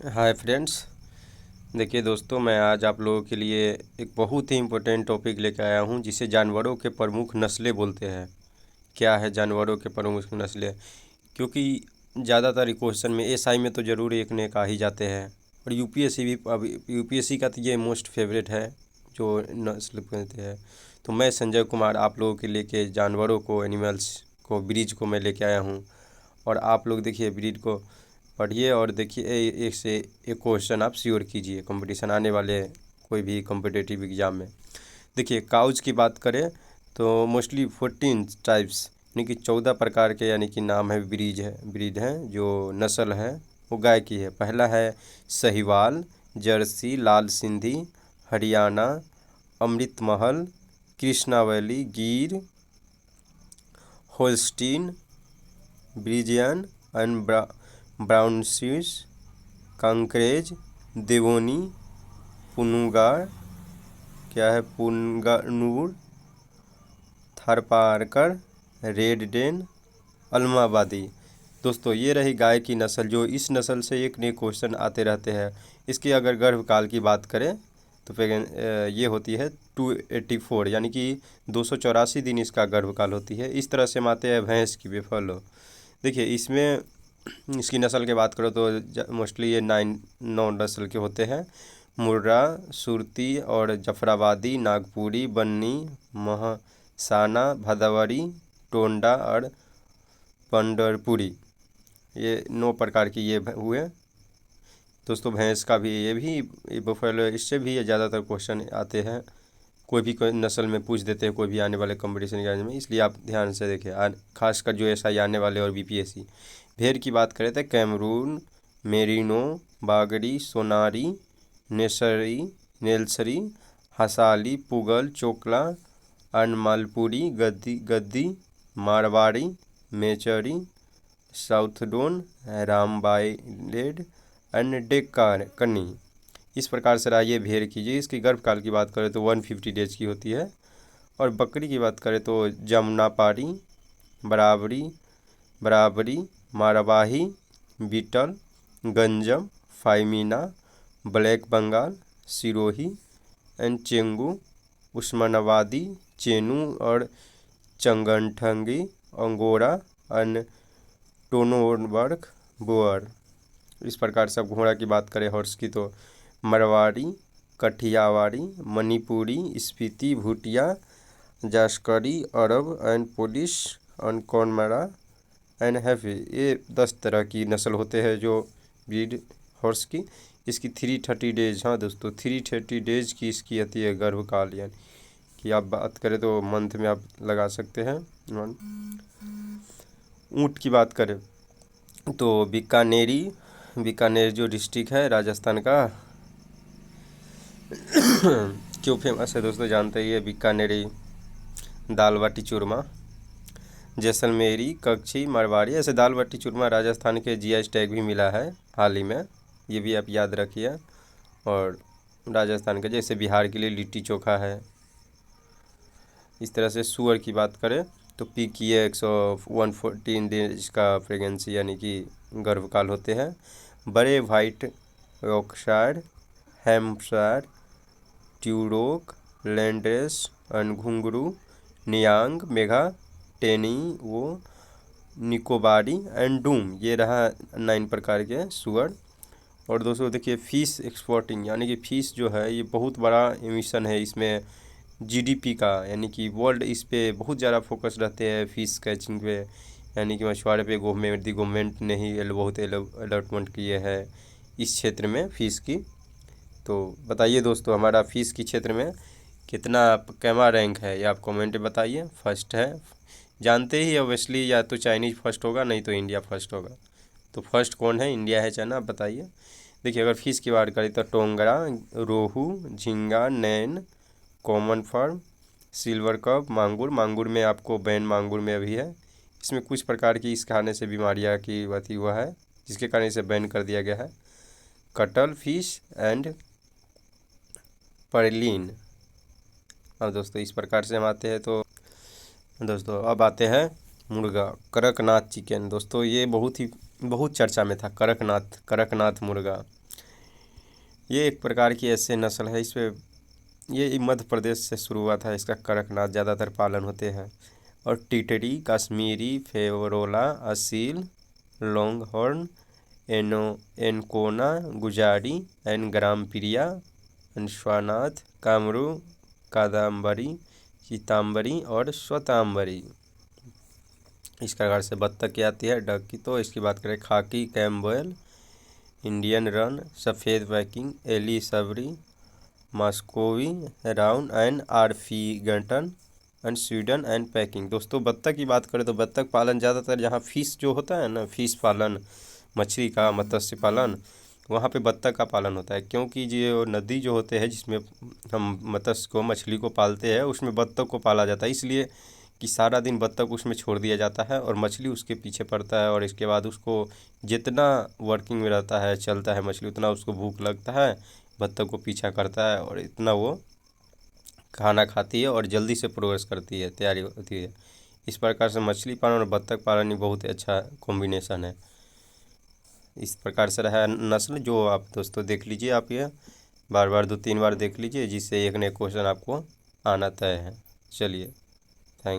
Hi friends. देखिए दोस्तों, मैं आज आप लोगों के लिए एक बहुत ही इम्पोर्टेंट टॉपिक लेकर आया हूं, जिसे जानवरों के प्रमुख नस्लें बोलते हैं। क्या है जानवरों के प्रमुख नस्लें? क्योंकि ज़्यादातर क्वेश्चन में एसआई में तो ज़रूर एक ने एक आ ही जाते हैं, और यूपीएससी भी। अब यूपीएससी का तो ये मोस्ट फेवरेट है जो नस्ल कहते हैं। तो मैं संजय कुमार आप लोगों के लेके जानवरों को, एनिमल्स को, ब्रीड को मैं लेके आया हूँ। और आप लोग देखिए ब्रीड को पढ़िए और देखिए एक से एक क्वेश्चन आप श्योर कीजिए कंपटीशन आने वाले कोई भी कॉम्पिटिटिव एग्ज़ाम में। देखिए काउज की बात करें तो मोस्टली 14 टाइप्स यानी कि 14 प्रकार के यानी कि नाम है, ब्रीड हैं जो नस्ल है वो गाय की है। पहला है साहिवाल, जर्सी, लाल Sindhi, Hariana, Amrit Mahal, Krishna Valley, Gir, Holstein, Friesian and Brown Swiss, Kankrej, Deoni, Punganur, क्या है, पुनगानूर, थारपारकर, रेड डेन, अलमाबादी। दोस्तों ये रही गाय की नस्ल। जो इस नस्ल से एक नए क्वेश्चन आते रहते हैं। इसके अगर गर्भकाल की बात करें तो फिर ये होती है 284 यानी कि 284 दिन इसका गर्भकाल होती है। इस तरह से हम आते हैं भैंस की, बेफलो। देखिए इसमें इसकी नस्ल की बात करो तो मोस्टली ये 9 नस्ल के होते हैं। मुर्रा, सुरती और जफराबादी, नागपुरी, बन्नी, महासाना, भदावरी, टोंडा और पंडरपुरी। ये 9 प्रकार की ये हुए। दोस्तों भैंस का भी ये बफेलो, इससे भी ये ज़्यादातर क्वेश्चन आते हैं। कोई नस्ल में पूछ देते हैं कोई भी आने वाले कंपटीशन एग्जाम में, इसलिए आप ध्यान से देखिए। खासकर जो एसआई आने वाले और बीपीएससी। भेड़ की बात करें तो Cameroon, merino, Bagri, Sonari, नेल्सरी, हसाली, Pugal, Chokla, अनमालपुरी, Gaddi, Marwari, मेचरी, साउथडोन, रामबाइलेड and Deccani. इस प्रकार से रहा ये भेड़ की। इसकी गर्भकाल की बात करें तो 150 डेज की होती है। और बकरी की बात करें तो जमुनापारी, बराबरी, मारवाही, बीटल, गंजम, फाइमीना, ब्लैक बंगाल, सिरोही एंड चेंगू, उस्मानाबादी, चेनू और Changthangi, Angora and Toggenburg Boer. इस प्रकार से अब घोड़ा की बात करें हॉर्स की तो Marwari, Kathiawari, Manipuri, Spiti, Bhutia, Zanskari, Arab and Polish and Connemara and हैफी। ये 10 तरह की नस्ल होते हैं जो ब्रीड हॉर्स की। इसकी 330 डेज, हाँ दोस्तों 330 डेज की इसकी आती है गर्भकाल। यानी कि आप बात करें तो मंथ में आप लगा सकते हैं। ऊँट की बात करें तो बीकानेर जो डिस्ट्रिक्ट है राजस्थान का क्यों फेमस है दोस्तों जानते ही है। बीकानेरी दाल बाटी चूरमा, जैसलमेरी, कच्छी, मारवाड़ी, ऐसे दाल बाटी चूरमा राजस्थान के जीआई टैग भी मिला है हाल ही में, ये भी आप याद रखिए। और राजस्थान के जैसे बिहार के लिए लिट्टी चोखा है। इस तरह से सुअर की बात करें तो PKX 114 दिन इसका प्रेगनेंसी यानी कि गर्भकाल होते हैं। बड़े white Yorkshire, Hampshire, Duroc, Landrace and Ghungroo, Niang, Megha, Teni, वो निकोबारी एंड डूम। ये रहा 9 प्रकार के सुअर। और दोस्तों देखिए फ़िश एक्सपोर्टिंग यानी कि फ़िश जो है ये बहुत बड़ा मिशन है। इसमें GDP का यानी कि वर्ल्ड इस पे बहुत ज़्यादा फोकस रहते हैं फ़िश कैचिंग पे, यानी कि मछुआरे पे। गवर्नमेंट ने ही बहुत अलॉटमेंट किए हैं इस क्षेत्र में फ़िश की। तो बताइए दोस्तों हमारा फ़िश की क्षेत्र में कितना कैमा रैंक है, ये आप कमेंट में बताइए। फर्स्ट है जानते ही ऑब्वियसली, या तो चाइनीज़ फर्स्ट होगा नहीं तो इंडिया फर्स्ट होगा। तो फर्स्ट कौन है, इंडिया है चाइना, आप बताइए। देखिए अगर फ़िश की बात करें तो टोंगरा, रोहू, झींगा, नैन, कॉमन फर्म, सिल्वर कप, मांगुर में आपको बैन मांगुर में अभी है। इसमें कुछ प्रकार की इस खाने से बीमारियां की अथी हुआ है जिसके कारण इसे बैन कर दिया गया है। Cuttle fish and Perlin. अब दोस्तों इस प्रकार से हम आते हैं तो दोस्तों अब आते हैं मुर्गा, कड़कनाथ चिकन। दोस्तों ये बहुत चर्चा में था, कड़कनाथ मुर्गा। ये एक प्रकार की ऐसे नस्ल है, इस पे ये मध्य प्रदेश से शुरू हुआ था। इसका कड़कनाथ ज़्यादातर पालन होते हैं। और टिटरी, कश्मीरी, फेवरोला, असील, लॉन्गहॉर्न, एनकोना, गुजारी, एन ग्रामप्रिया, अंशवानाथ, कामरू, कादम्बरी, सीताम्बरी और स्वताम्बरी। इस प्रकार से बत्तख की आती है। डक की तो इसकी बात करें, खाकी, कैम्बेल, इंडियन रन, सफ़ेद वैकिंग, Aylesbury, Muscovy, Rouen and Orpington and Sweden and Pekin. दोस्तों बत्तख की बात करें तो बत्तख पालन ज़्यादातर जहाँ फिश जो होता है ना, फिश पालन, मछली का मत्स्य पालन, वहाँ पे बत्तख का पालन होता है। क्योंकि जो नदी जो होते हैं जिसमें हम मत्स्य को, मछली को पालते हैं, उसमें बत्तख को पाला जाता है। इसलिए कि सारा दिन बत्तख उसमें छोड़ दिया जाता है और मछली उसके पीछे पड़ता है, और इसके बाद उसको जितना वर्किंग में रहता है, चलता है मछली, उतना उसको भूख लगता है, बत्तख को पीछा करता है और इतना वो खाना खाती है और जल्दी से प्रोग्रेस करती है, तैयारी होती है। इस प्रकार से मछली पालन और बत्तख पालन ही बहुत ही अच्छा कॉम्बिनेशन है। इस प्रकार से रहा नस्ल, जो आप दोस्तों देख लीजिए, आप ये बार बार 2-3 बार देख लीजिए, जिससे एक न एक क्वेश्चन आपको आना तय है। चलिए, थैंक यू।